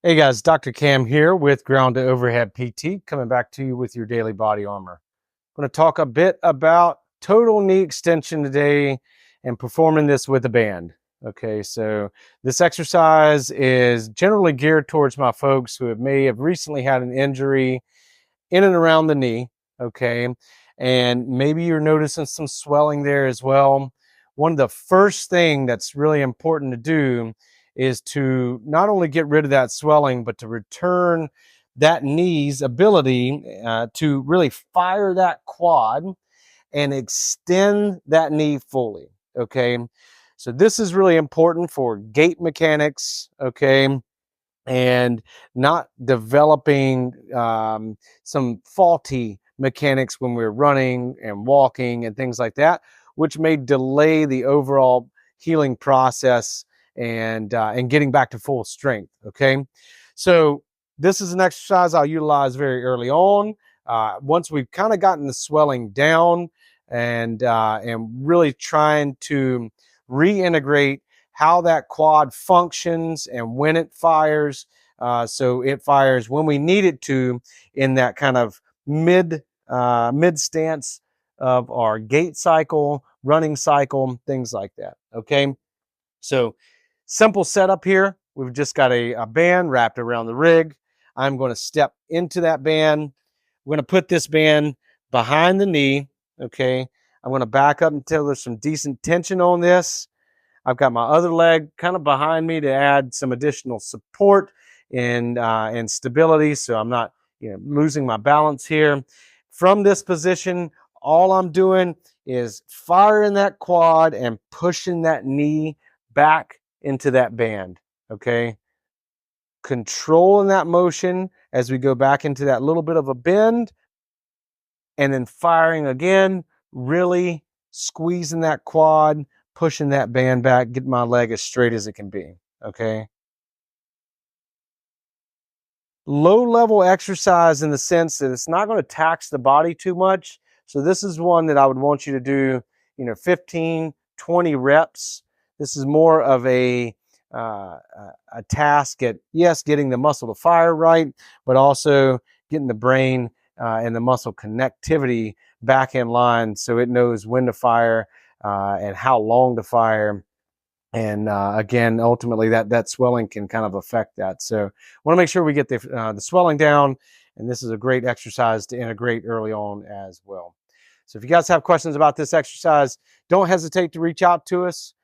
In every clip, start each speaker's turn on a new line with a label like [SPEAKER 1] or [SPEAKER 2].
[SPEAKER 1] Hey guys, Dr. Cam here with Ground to Overhead PT, coming back to you with your daily body armor. I'm going to talk a bit about total knee extension today and performing this with a band. Okay, so this exercise is generally geared towards my folks who may have recently had an injury in and around the knee. Okay, and maybe you're noticing some swelling there as well. One of the first thing that's really important to do is to not only get rid of that swelling, but to return that knee's ability to really fire that quad and extend that knee fully. Okay, so this is really important for gait mechanics. Okay, and not developing some faulty mechanics when we're running and walking and things like that, which may delay the overall healing process and getting back to full strength. Okay, so this is an exercise I'll utilize very early on. Once we've kind of gotten the swelling down and really trying to reintegrate how that quad functions and when it fires. So it fires when we need it to in that kind of mid stance of our gait cycle, running cycle, things like that. Okay, so simple setup here. We've just got a band wrapped around the rig. I'm going to step into that band. We're going to put this band behind the knee. Okay, I'm going to back up until there's some decent tension on this. I've got my other leg kind of behind me to add some additional support and stability, so I'm not losing my balance here. From this position, all I'm doing is firing that quad and pushing that knee back into that band. Okay, controlling that motion as we go back into that little bit of a bend, and then firing again, really squeezing that quad, pushing that band back, get my leg as straight as it can be. Okay. Low level exercise in the sense that it's not going to tax the body too much. So this is one that I would want you to do, 15, 20 reps. This is more of a task at, yes, getting the muscle to fire right, but also getting the brain and the muscle connectivity back in line so it knows when to fire and how long to fire. And again, ultimately, that swelling can kind of affect that. So, want to make sure we get the swelling down, and this is a great exercise to integrate early on as well. So, if you guys have questions about this exercise, don't hesitate to reach out to us.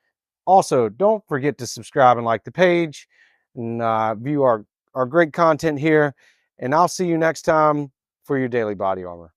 [SPEAKER 1] Also, don't forget to subscribe and like the page and view our great content here. And I'll see you next time for your daily body armor.